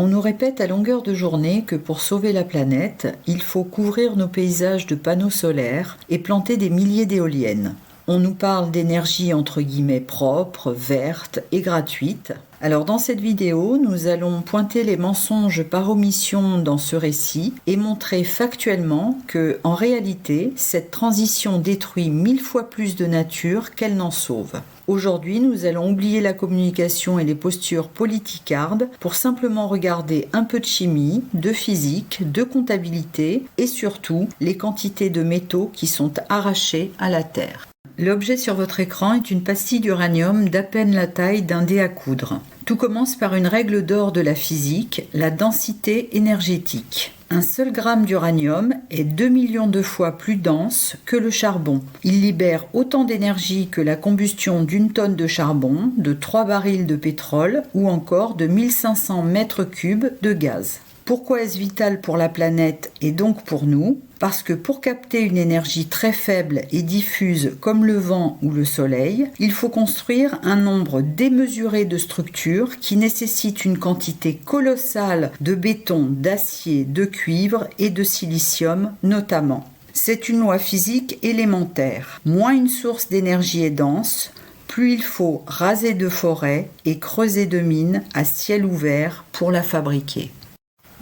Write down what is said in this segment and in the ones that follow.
On nous répète à longueur de journée que pour sauver la planète, il faut couvrir nos paysages de panneaux solaires et planter des milliers d'éoliennes. On nous parle d'énergie entre guillemets propre, verte et gratuite. Alors dans cette vidéo, nous allons pointer les mensonges par omission dans ce récit et montrer factuellement que, en réalité, cette transition détruit 1000 fois plus de nature qu'elle n'en sauve. Aujourd'hui, nous allons oublier la communication et les postures politicardes pour simplement regarder un peu de chimie, de physique, de comptabilité et surtout les quantités de métaux qui sont arrachés à la Terre. L'objet sur votre écran est une pastille d'uranium d'à peine la taille d'un dé à coudre. Tout commence par une règle d'or de la physique, la densité énergétique. Un seul gramme d'uranium est 2 millions de fois plus dense que le charbon. Il libère autant d'énergie que la combustion d'une tonne de charbon, de 3 barils de pétrole ou encore de 1500 mètres cubes de gaz. Pourquoi est-ce vital pour la planète et donc pour nous ? Parce que pour capter une énergie très faible et diffuse comme le vent ou le soleil, il faut construire un nombre démesuré de structures qui nécessitent une quantité colossale de béton, d'acier, de cuivre et de silicium notamment. C'est une loi physique élémentaire. Moins une source d'énergie est dense, plus il faut raser de forêts et creuser de mines à ciel ouvert pour la fabriquer.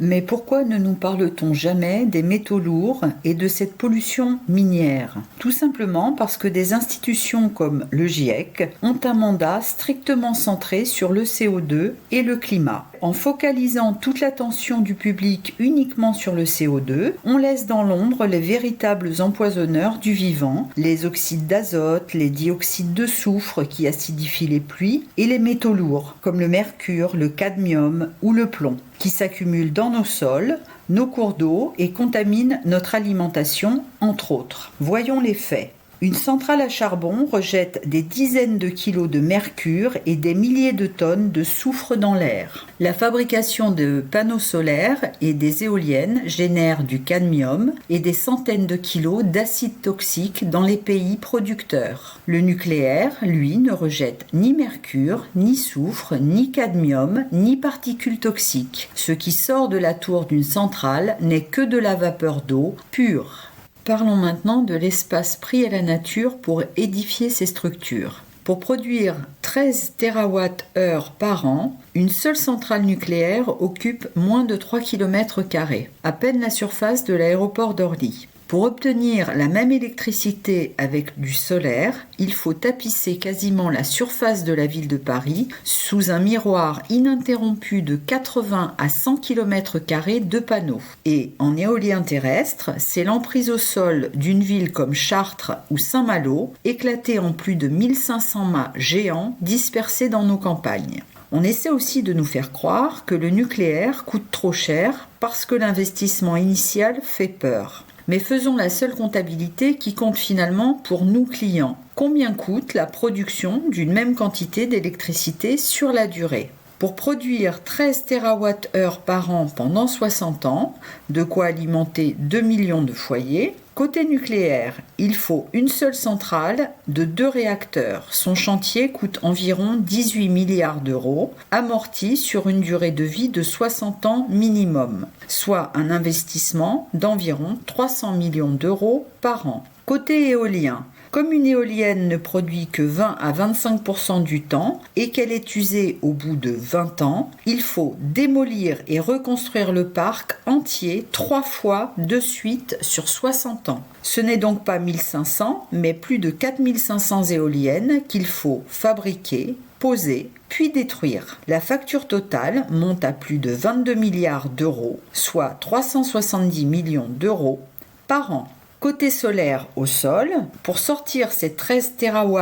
Mais pourquoi ne nous parle-t-on jamais des métaux lourds et de cette pollution minière ? Tout simplement parce que des institutions comme le GIEC ont un mandat strictement centré sur le CO2 et le climat. En focalisant toute l'attention du public uniquement sur le CO2, on laisse dans l'ombre les véritables empoisonneurs du vivant, les oxydes d'azote, les dioxydes de soufre qui acidifient les pluies et les métaux lourds comme le mercure, le cadmium ou le plomb qui s'accumulent dans nos sols, nos cours d'eau et contaminent notre alimentation, entre autres. Voyons les faits. Une centrale à charbon rejette des dizaines de kilos de mercure et des milliers de tonnes de soufre dans l'air. La fabrication de panneaux solaires et des éoliennes génère du cadmium et des centaines de kilos d'acide toxique dans les pays producteurs. Le nucléaire, lui, ne rejette ni mercure, ni soufre, ni cadmium, ni particules toxiques. Ce qui sort de la tour d'une centrale n'est que de la vapeur d'eau pure. Parlons maintenant de l'espace pris à la nature pour édifier ces structures. Pour produire 13 TWh par an, une seule centrale nucléaire occupe moins de 3 km², à peine la surface de l'aéroport d'Orly. Pour obtenir la même électricité avec du solaire, il faut tapisser quasiment la surface de la ville de Paris sous un miroir ininterrompu de 80 à 100 km² de panneaux. Et en éolien terrestre, c'est l'emprise au sol d'une ville comme Chartres ou Saint-Malo, éclatée en plus de 1500 mâts géants dispersés dans nos campagnes. On essaie aussi de nous faire croire que le nucléaire coûte trop cher parce que l'investissement initial fait peur. Mais faisons la seule comptabilité qui compte finalement pour nous clients. Combien coûte la production d'une même quantité d'électricité sur la durée ? Pour produire 13 TWh par an pendant 60 ans, de quoi alimenter 2 millions de foyers, côté nucléaire, il faut une seule centrale de 2 réacteurs. Son chantier coûte environ 18 milliards d'euros, amorti sur une durée de vie de 60 ans minimum, soit un investissement d'environ 300 millions d'euros par an. Côté éolien, comme une éolienne ne produit que 20 à 25% du temps et qu'elle est usée au bout de 20 ans, il faut démolir et reconstruire le parc entier 3 fois de suite sur 60 ans. Ce n'est donc pas 1500, mais plus de 4500 éoliennes qu'il faut fabriquer, poser, puis détruire. La facture totale monte à plus de 22 milliards d'euros, soit 370 millions d'euros par an. Côté solaire au sol, pour sortir ces 13 TW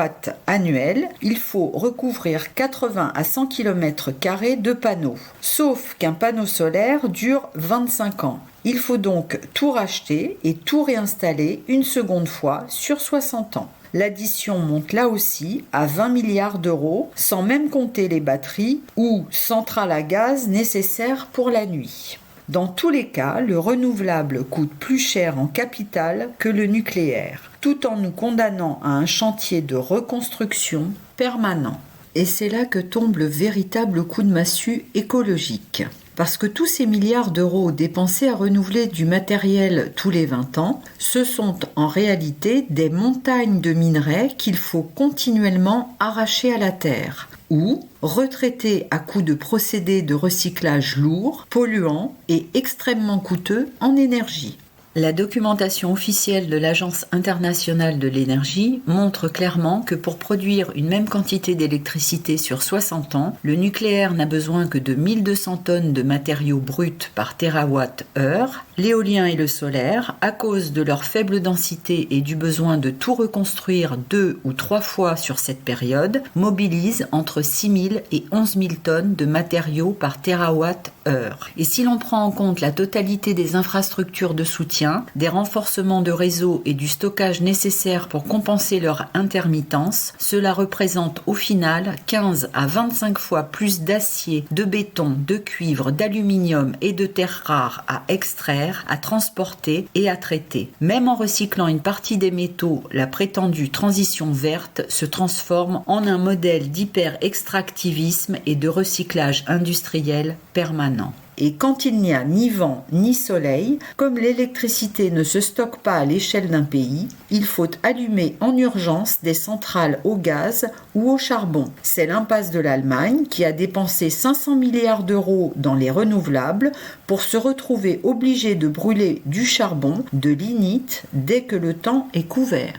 annuels, il faut recouvrir 80 à 100 km² de panneaux. Sauf qu'un panneau solaire dure 25 ans. Il faut donc tout racheter et tout réinstaller une seconde fois sur 60 ans. L'addition monte là aussi à 20 milliards d'euros, sans même compter les batteries ou centrales à gaz nécessaires pour la nuit. Dans tous les cas, le renouvelable coûte plus cher en capital que le nucléaire, tout en nous condamnant à un chantier de reconstruction permanent. Et c'est là que tombe le véritable coup de massue écologique. Parce que tous ces milliards d'euros dépensés à renouveler du matériel tous les 20 ans, ce sont en réalité des montagnes de minerais qu'il faut continuellement arracher à la terre ou retraiter à coups de procédés de recyclage lourds, polluants et extrêmement coûteux en énergie. La documentation officielle de l'Agence internationale de l'énergie montre clairement que pour produire une même quantité d'électricité sur 60 ans, le nucléaire n'a besoin que de 1200 tonnes de matériaux bruts par térawattheure. L'éolien et le solaire, à cause de leur faible densité et du besoin de tout reconstruire 2 ou 3 fois sur cette période, mobilisent entre 6000 et 11 000 tonnes de matériaux par térawattheure. Et si l'on prend en compte la totalité des infrastructures de soutien, des renforcements de réseau et du stockage nécessaires pour compenser leur intermittence, cela représente au final 15 à 25 fois plus d'acier, de béton, de cuivre, d'aluminium et de terres rares à extraire, à transporter et à traiter. Même en recyclant une partie des métaux, la prétendue transition verte se transforme en un modèle d'hyper-extractivisme et de recyclage industriel permanent. Et quand il n'y a ni vent ni soleil, comme l'électricité ne se stocke pas à l'échelle d'un pays, il faut allumer en urgence des centrales au gaz ou au charbon. C'est l'impasse de l'Allemagne qui a dépensé 500 milliards d'euros dans les renouvelables pour se retrouver obligée de brûler du charbon, de lignite, dès que le temps est couvert.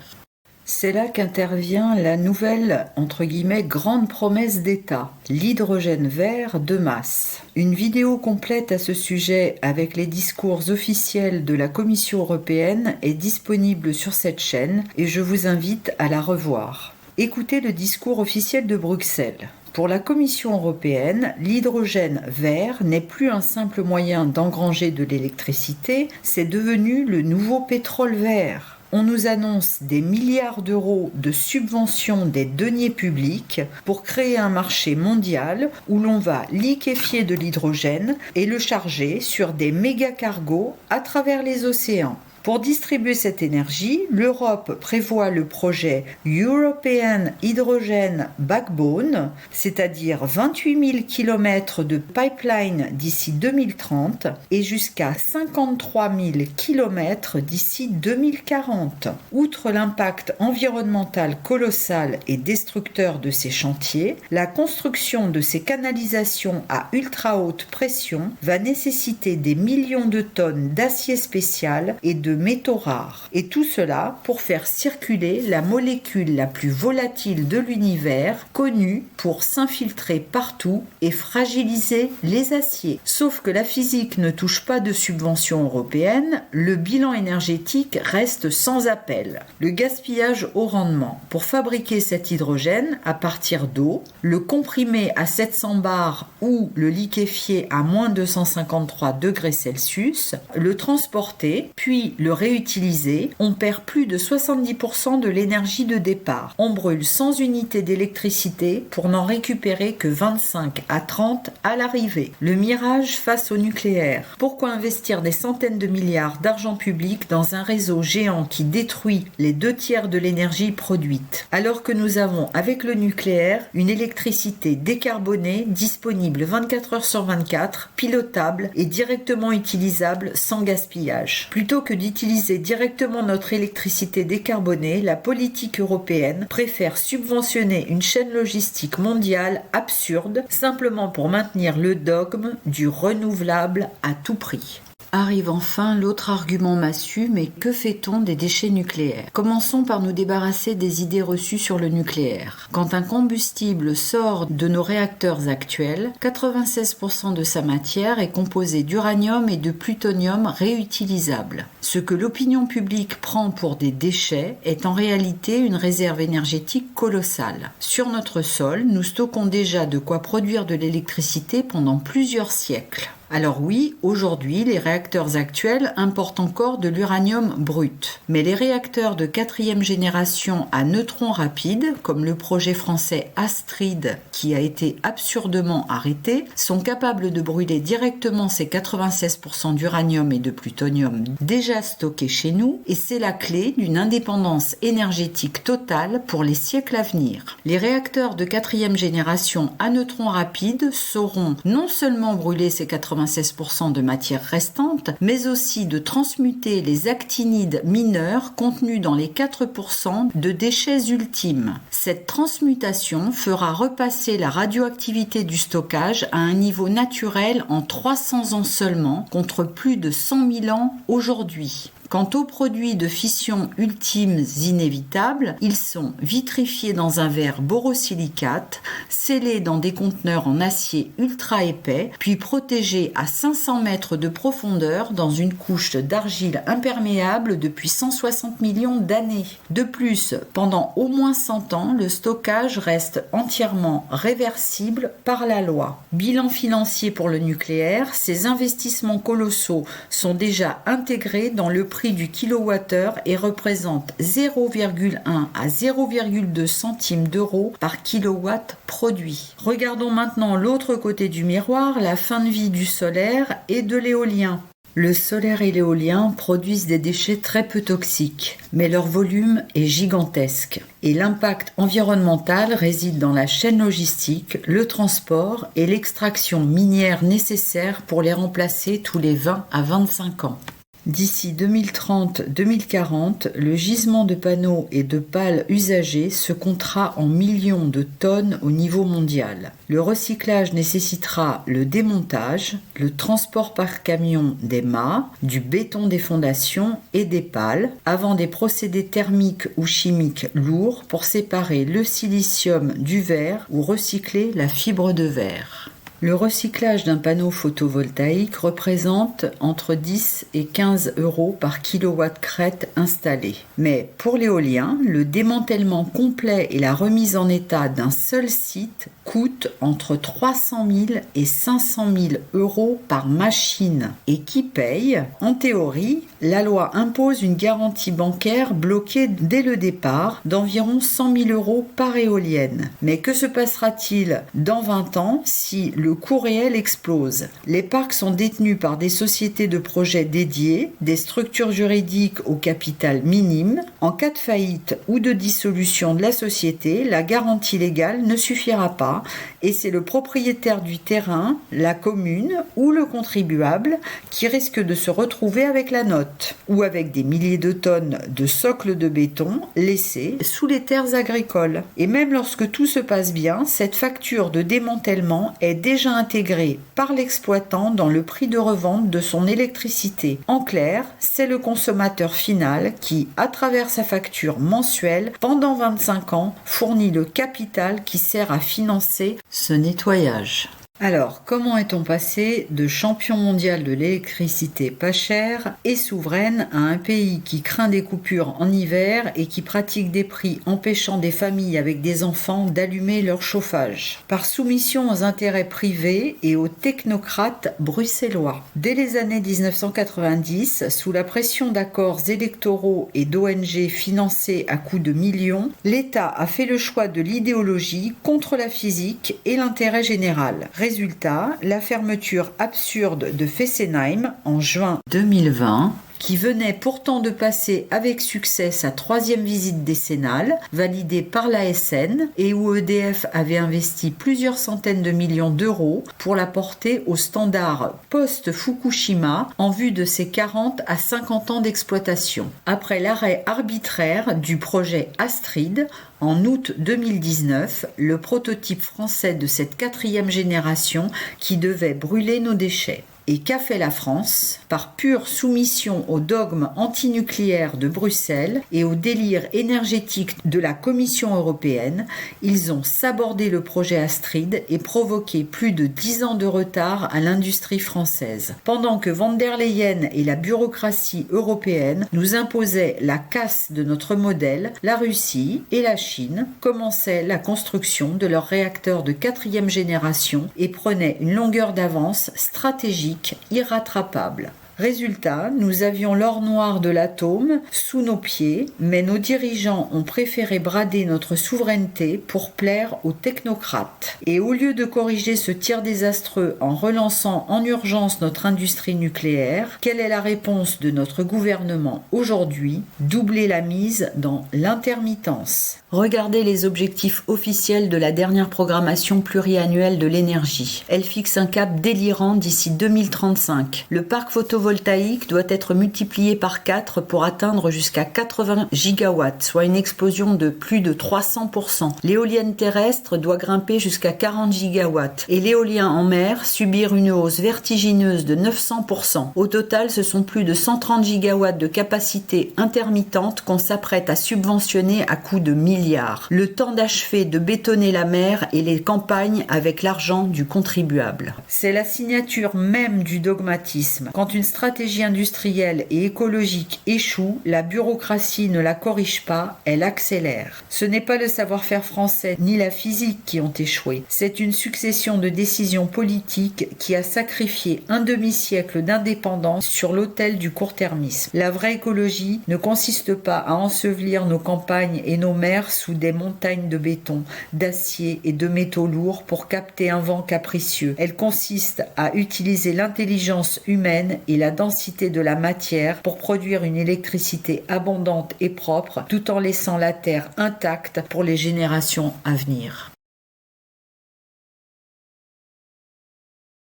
C'est là qu'intervient la nouvelle, entre guillemets, grande promesse d'État, l'hydrogène vert de masse. Une vidéo complète à ce sujet avec les discours officiels de la Commission européenne est disponible sur cette chaîne et je vous invite à la revoir. Écoutez le discours officiel de Bruxelles. Pour la Commission européenne, l'hydrogène vert n'est plus un simple moyen d'engranger de l'électricité, c'est devenu le nouveau pétrole vert. On nous annonce des milliards d'euros de subventions des deniers publics pour créer un marché mondial où l'on va liquéfier de l'hydrogène et le charger sur des méga-cargos à travers les océans. Pour distribuer cette énergie, l'Europe prévoit le projet European Hydrogen Backbone, c'est-à-dire 28 000 km de pipeline d'ici 2030 et jusqu'à 53 000 km d'ici 2040. Outre l'impact environnemental colossal et destructeur de ces chantiers, la construction de ces canalisations à ultra haute pression va nécessiter des millions de tonnes d'acier spécial et de métaux rares. Et tout cela pour faire circuler la molécule la plus volatile de l'univers, connue pour s'infiltrer partout et fragiliser les aciers. Sauf que la physique ne touche pas de subventions européennes, le bilan énergétique reste sans appel. Le gaspillage au rendement. Pour fabriquer cet hydrogène à partir d'eau, le comprimer à 700 bars ou le liquéfier à moins 253 degrés Celsius, le transporter, puis le réutiliser, on perd plus de 70% de l'énergie de départ. On brûle 100 unités d'électricité pour n'en récupérer que 25 à 30 à l'arrivée. Le mirage face au nucléaire. Pourquoi investir des centaines de milliards d'argent public dans un réseau géant qui détruit les 2/3 de l'énergie produite, alors que nous avons avec le nucléaire une électricité décarbonée, disponible 24 heures sur 24, pilotable et directement utilisable sans gaspillage. Plutôt que d'utiliser directement notre électricité décarbonée, la politique européenne préfère subventionner une chaîne logistique mondiale absurde simplement pour maintenir le dogme du renouvelable à tout prix. Arrive enfin l'autre argument massu, mais que fait-on des déchets nucléaires ? Commençons par nous débarrasser des idées reçues sur le nucléaire. Quand un combustible sort de nos réacteurs actuels, 96% de sa matière est composée d'uranium et de plutonium réutilisables. Ce que l'opinion publique prend pour des déchets est en réalité une réserve énergétique colossale. Sur notre sol, nous stockons déjà de quoi produire de l'électricité pendant plusieurs siècles. Alors oui, aujourd'hui, les réacteurs actuels importent encore de l'uranium brut. Mais les réacteurs de 4e génération à neutrons rapides, comme le projet français Astrid, qui a été absurdement arrêté, sont capables de brûler directement ces 96% d'uranium et de plutonium déjà stockés chez nous, et c'est la clé d'une indépendance énergétique totale pour les siècles à venir. Les réacteurs de 4e génération à neutrons rapides sauront non seulement brûler ces 96% 96% de matières restantes, mais aussi de transmuter les actinides mineurs contenus dans les 4% de déchets ultimes. Cette transmutation fera repasser la radioactivité du stockage à un niveau naturel en 300 ans seulement, contre plus de 100 000 ans aujourd'hui. Quant aux produits de fission ultimes inévitables, ils sont vitrifiés dans un verre borosilicate, scellés dans des conteneurs en acier ultra épais, puis protégés à 500 mètres de profondeur dans une couche d'argile imperméable depuis 160 millions d'années. De plus, pendant au moins 100 ans, le stockage reste entièrement réversible par la loi. Bilan financier pour le nucléaire, ces investissements colossaux sont déjà intégrés dans le prix du kilowattheure et représente 0,1 à 0,2 centimes d'euros par kilowatt produit. Regardons maintenant l'autre côté du miroir, la fin de vie du solaire et de l'éolien. Le solaire et l'éolien produisent des déchets très peu toxiques, mais leur volume est gigantesque. Et l'impact environnemental réside dans la chaîne logistique, le transport et l'extraction minière nécessaire pour les remplacer tous les 20 à 25 ans. D'ici 2030-2040, le gisement de panneaux et de pales usagés se comptera en millions de tonnes au niveau mondial. Le recyclage nécessitera le démontage, le transport par camion des mâts, du béton des fondations et des pales, avant des procédés thermiques ou chimiques lourds pour séparer le silicium du verre ou recycler la fibre de verre. Le recyclage d'un panneau photovoltaïque représente entre 10 et 15 euros par kilowatt crête installé. Mais pour l'éolien, le démantèlement complet et la remise en état d'un seul site coûtent entre 300 000 et 500 000 euros par machine. Et qui paye ? En théorie, la loi impose une garantie bancaire bloquée dès le départ d'environ 100 000 euros par éolienne. Mais que se passera-t-il dans 20 ans si le coût réel explose ? Les parcs sont détenus par des sociétés de projets dédiées, des structures juridiques au capital minime. En cas de faillite ou de dissolution de la société, la garantie légale ne suffira pas et c'est le propriétaire du terrain, la commune ou le contribuable qui risque de se retrouver avec la note ou avec des milliers de tonnes de socles de béton laissés sous les terres agricoles. Et même lorsque tout se passe bien, cette facture de démantèlement est déjà intégrée par l'exploitant dans le prix de revente de son électricité. En clair, c'est le consommateur final qui, à travers sa facture mensuelle, pendant 25 ans, fournit le capital qui sert à financer ce nettoyage. Alors, comment est-on passé de champion mondial de l'électricité pas chère et souveraine à un pays qui craint des coupures en hiver et qui pratique des prix empêchant des familles avec des enfants d'allumer leur chauffage, par soumission aux intérêts privés et aux technocrates bruxellois. Dès les années 1990, sous la pression d'accords électoraux et d'ONG financés à coups de millions, l'État a fait le choix de l'idéologie contre la physique et l'intérêt général. Résultat, la fermeture absurde de Fessenheim en juin 2020, qui venait pourtant de passer avec succès sa 3e visite décennale, validée par l'ASN, et où EDF avait investi plusieurs centaines de millions d'euros pour la porter au standard post-Fukushima en vue de ses 40 à 50 ans d'exploitation. Après l'arrêt arbitraire du projet Astrid, en août 2019, le prototype français de cette 4e génération qui devait brûler nos déchets. Et qu'a fait la France ? Par pure soumission aux dogmes antinucléaires de Bruxelles et au délire énergétique de la Commission européenne, ils ont sabordé le projet Astrid et provoqué plus de 10 ans de retard à l'industrie française. Pendant que von der Leyen et la bureaucratie européenne nous imposaient la casse de notre modèle, la Russie et la Chine commençaient la construction de leurs réacteurs de 4e génération et prenaient une longueur d'avance stratégique irrattrapable. Résultat, nous avions l'or noir de l'atome sous nos pieds, mais nos dirigeants ont préféré brader notre souveraineté pour plaire aux technocrates. Et au lieu de corriger ce tir désastreux en relançant en urgence notre industrie nucléaire, quelle est la réponse de notre gouvernement aujourd'hui? Doubler la mise dans l'intermittence. Regardez les objectifs officiels de la dernière programmation pluriannuelle de l'énergie. Elle fixe un cap délirant d'ici 2035. Le parc photovoltaïque doit être multiplié par 4 pour atteindre jusqu'à 80 gigawatts, soit une explosion de plus de 300%. L'éolienne terrestre doit grimper jusqu'à 40 gigawatts et l'éolien en mer subir une hausse vertigineuse de 900%. Au total, ce sont plus de 130 gigawatts de capacité intermittente qu'on s'apprête à subventionner à coût de milliards. Le temps d'achever de bétonner la mer et les campagnes avec l'argent du contribuable. C'est la signature même du dogmatisme. Quand une stratégie industrielle et écologique échoue, la bureaucratie ne la corrige pas, elle accélère. Ce n'est pas le savoir-faire français ni la physique qui ont échoué. C'est une succession de décisions politiques qui a sacrifié un demi-siècle d'indépendance sur l'autel du court-termisme. La vraie écologie ne consiste pas à ensevelir nos campagnes et nos mers sous des montagnes de béton, d'acier et de métaux lourds pour capter un vent capricieux. Elle consiste à utiliser l'intelligence humaine et la densité de la matière pour produire une électricité abondante et propre, tout en laissant la Terre intacte pour les générations à venir.